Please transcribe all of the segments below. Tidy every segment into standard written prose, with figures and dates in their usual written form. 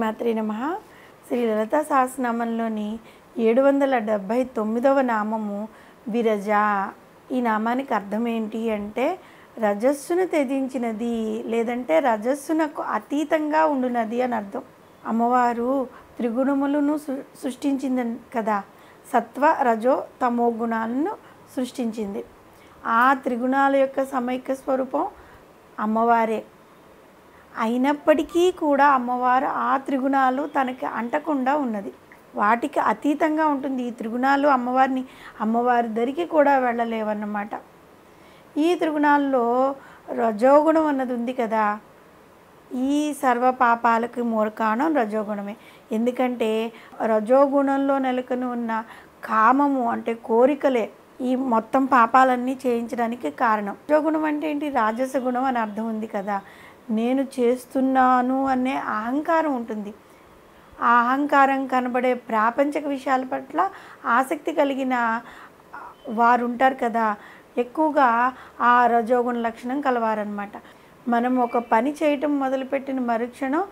శ్రీమాత్రే నమః. శ్రీ లలితా సహస్రనామంలోని 779వ నామము విరజ. ఈ నామానికి అర్థం ఏంటి అంటే రజస్సును త్యజించినది, లేదంటే రజస్సునకు అతీతంగా ఉండునది అని అర్థం. అమ్మవారు త్రిగుణములను సృష్టించింది కదా, సత్వ రజో తమో గుణాలను సృష్టించింది. ఆ త్రిగుణాల యొక్క సమైక్య స్వరూపం అమ్మవారే. అయినప్పటికీ కూడా అమ్మవారు ఆ త్రిగుణాలు తనకి అంటకుండా ఉన్నది, వాటికి అతీతంగా ఉంటుంది. ఈ త్రిగుణాలు అమ్మవారి దరికి కూడా వెళ్ళలేవన్నమాట. ఈ త్రిగుణాల్లో రజోగుణం అన్నది ఉంది కదా, ఈ సర్వ పాపాలకి మూల కారణం రజోగుణమే. ఎందుకంటే రజోగుణంలో నెలకొని ఉన్న కామము అంటే కోరికలే ఈ మొత్తం పాపాలన్నీ చేయించడానికి కారణం. రజోగుణం అంటే ఏంటి? రాజస గుణం అని అర్థం ఉంది కదా. నేను చేస్తున్నాను అనే అహంకారం ఉంటుంది. ఆ అహంకారం కనబడే ప్రాపంచిక విషయాల పట్ల ఆసక్తి కలిగిన వారు ఉంటారు కదా, ఎక్కువగా ఆ రజోగుణ లక్షణం కలవారనమాట. మనం ఒక పని చేయటం మొదలుపెట్టిన మరుక్షణం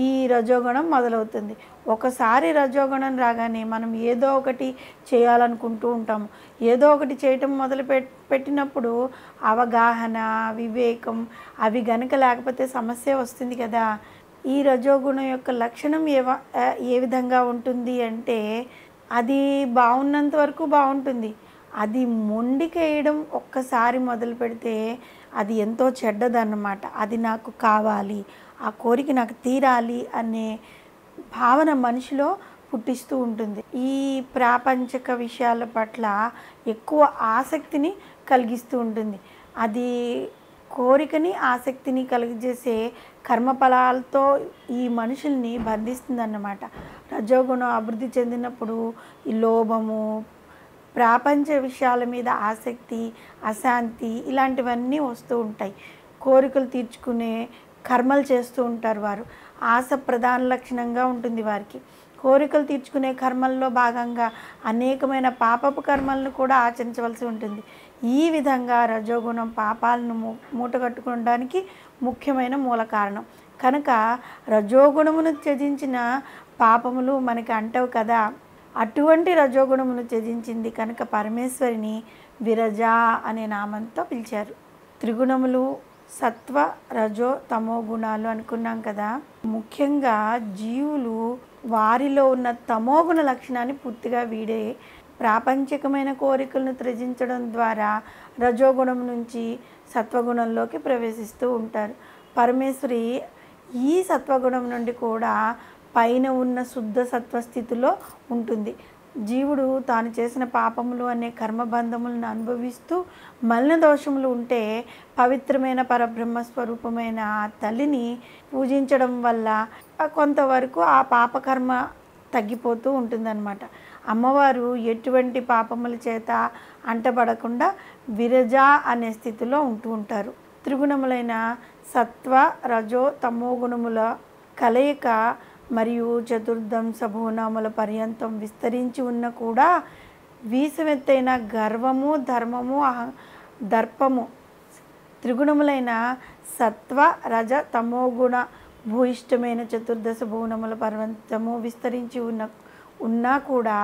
ఈ రజోగుణం మొదలవుతుంది. ఒకసారి రజోగుణం రాగానే మనం ఏదో ఒకటి చేయాలనుకుంటూ ఉంటాము. ఏదో ఒకటి చేయటం పెట్టినప్పుడు అవగాహన, వివేకం అవి గనక లేకపోతే సమస్య వస్తుంది కదా. ఈ రజోగుణం యొక్క లక్షణం ఏ విధంగా ఉంటుంది అంటే, అది బాగున్నంత వరకు బాగుంటుంది. అది మొండికేయడం ఒక్కసారి మొదలు పెడితే అది ఎంతో చెడ్డదన్నమాట. అది నాకు కావాలి, ఆ కోరిక నాకు తీరాలి అనే భావన మనిషిలో పుట్టిస్తూ ఉంటుంది. ఈ ప్రాపంచిక విషయాల పట్ల ఎక్కువ ఆసక్తిని కలిగిస్తూ ఉంటుంది. అది కోరికని, ఆసక్తిని కలిగజేసే కర్మఫలాలతో ఈ మనుషుల్ని బంధిస్తుందన్నమాట. రజోగుణం అభివృద్ధి చెందినప్పుడు ఈ లోభము, ప్రాపంచ విషయాల మీద ఆసక్తి, అశాంతి ఇలాంటివన్నీ వస్తూ ఉంటాయి. కోరికలు తీర్చుకునే కర్మలు చేస్తూ ఉంటారు వారు. ఆశ ప్రధాన లక్షణంగా ఉంటుంది వారికి. కోరికలు తీర్చుకునే కర్మల్లో భాగంగా అనేకమైన పాపపు కర్మలను కూడా ఆచరించవలసి ఉంటుంది. ఈ విధంగా రజోగుణం పాపాలను మూటగట్టుకోవడానికి ముఖ్యమైన మూల కారణం. కనుక రజోగుణమును త్యజించిన పాపములు మనకి అంటవు కదా. అటువంటి రజోగుణమును త్యజించింది కనుక పరమేశ్వరిని విరజ అనే నామంతో పిలిచారు. త్రిగుణములు సత్వ రజో తమో గుణాలు అనుకున్నాం కదా. ముఖ్యంగా జీవులు వారిలో ఉన్న తమోగుణ లక్షణాన్ని పూర్తిగా వీడే ప్రాపంచికమైన కోరికలను త్యజించడం ద్వారా రజోగుణం నుంచి సత్వగుణంలోకి ప్రవేశిస్తూ ఉంటారు. పరమేశ్వరి ఈ సత్వగుణం నుండి కూడా పైన ఉన్న శుద్ధ సత్వస్థితిలో ఉంటుంది. జీవుడు తాను చేసిన పాపములు అనే కర్మబంధములను అనుభవిస్తూ మలిన దోషములు ఉంటే పవిత్రమైన పరబ్రహ్మ స్వరూపమైన తల్లిని పూజించడం వల్ల కొంతవరకు ఆ పాపకర్మ తగ్గిపోతూ ఉంటుందన్నమాట. అమ్మవారు ఎటువంటి పాపముల చేత అంటబడకుండా విరజ అనే స్థితిలో ఉంటూ ఉంటారు. త్రిగుణములైన సత్వ రజో తమో గుణముల కలయిక మరియు చతుర్దంశ భువనముల పర్యంతం విస్తరించి ఉన్న కూడా వీసమెత్తైన గర్వము, ధర్మము, దర్పము త్రిగుణములైన సత్వ రజ తమోగుణ భూయిష్టమైన చతుర్దశ భువనముల పర్యంతము విస్తరించి ఉన్నా కూడా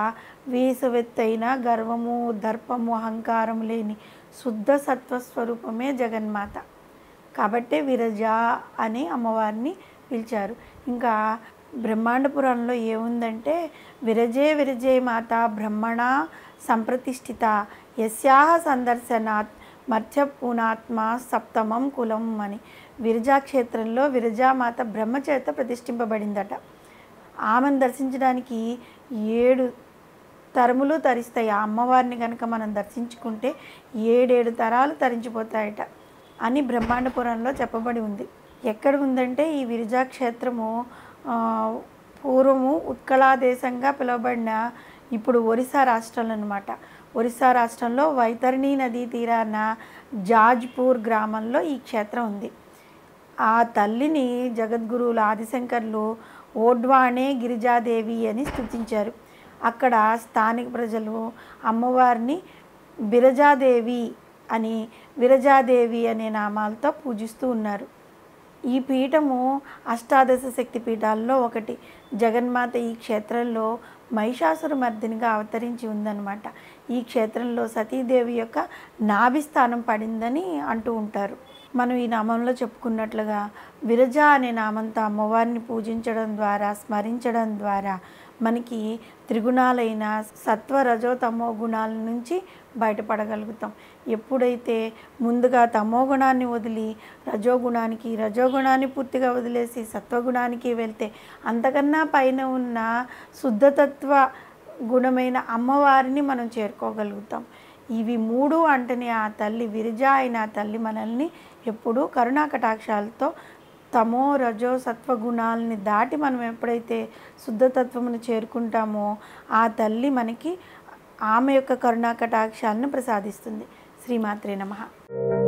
వీసవెత్తైన గర్వము, దర్పము, అహంకారం లేని శుద్ధ సత్వస్వరూపమే జగన్మాత. కాబట్టే విరజ అని అమ్మవారిని పిలిచారు. ఇంకా బ్రహ్మాండ పురాణంలో ఏముందంటే, విరజే విరజే మాత బ్రహ్మణ సంప్రతిష్ఠిత యస్యాహ సందర్శనాత్ మధ్యపూనాత్మ సప్తమం కులం అని. విరజాక్షేత్రంలో విరజామాత బ్రహ్మచేత ప్రతిష్ఠింపబడిందట. ఆమెను దర్శించడానికి 7 తరములు తరిస్తాయి. ఆ అమ్మవారిని కనుక మనం దర్శించుకుంటే 7 తరాలు తరించిపోతాయట అని బ్రహ్మాండ పురాణంలో చెప్పబడి ఉంది. ఎక్కడ ఉందంటే ఈ విరజాక్షేత్రము పూర్వము ఉత్కళా దేశంగా పిలువబడిన ఇప్పుడు ఒరిస్సా రాష్ట్రంలో అనమాట. ఒరిస్సా రాష్ట్రంలో వైతరణి నదీ తీరాన జాజ్పూర్ గ్రామంలో ఈ క్షేత్రం ఉంది. ఆ తల్లిని జగద్గురువులు ఆదిశంకర్లు ఓడ్వాణే గిరిజాదేవి అని స్తుతించారు. అక్కడ స్థానిక ప్రజలు అమ్మవారిని బిరజాదేవి అని, విరజాదేవి అనే నామాలతో పూజిస్తూ ఉన్నారు. ఈ పీఠము అష్టాదశ శక్తి పీఠాల్లో ఒకటి. జగన్మాత ఈ క్షేత్రంలో మహిషాసురమర్దినిగా అవతరించి ఉందన్నమాట. ఈ క్షేత్రంలో సతీదేవి యొక్క నాభిస్థానం పడిందని అంటూ ఉంటారు. మనం ఈ నామంలో చెప్పుకున్నట్లుగా విరజ అనే నామంతో అమ్మవారిని పూజించడం ద్వారా, స్మరించడం ద్వారా మనకి త్రిగుణాలైన సత్వ రజో తమో గుణాల నుంచి బయటపడగలుగుతాం. ఎప్పుడైతే ముందుగా తమో గుణాన్ని వదిలి రజోగుణాన్ని పూర్తిగా వదిలేసి సత్వగుణానికి వెళ్తే అంతకన్నా పైన ఉన్న శుద్ధతత్వ గుణమైన అమ్మవారిని మనం చేరుకోగలుగుతాం. ఇవి మూడు అంటేనే ఆ తల్లి విరజ అయిన ఆ తల్లి మనల్ని ఎప్పుడూ కరుణా కటాక్షాలతో తమో రజో సత్వగుణాలని దాటి మనం ఎప్పుడైతే శుద్ధతత్వమును చేరుకుంటామో ఆ తల్లి మనకి ఆమె యొక్క కరుణా కటాక్షాలను ప్రసాదిస్తుంది. శ్రీమాత్రే నమః.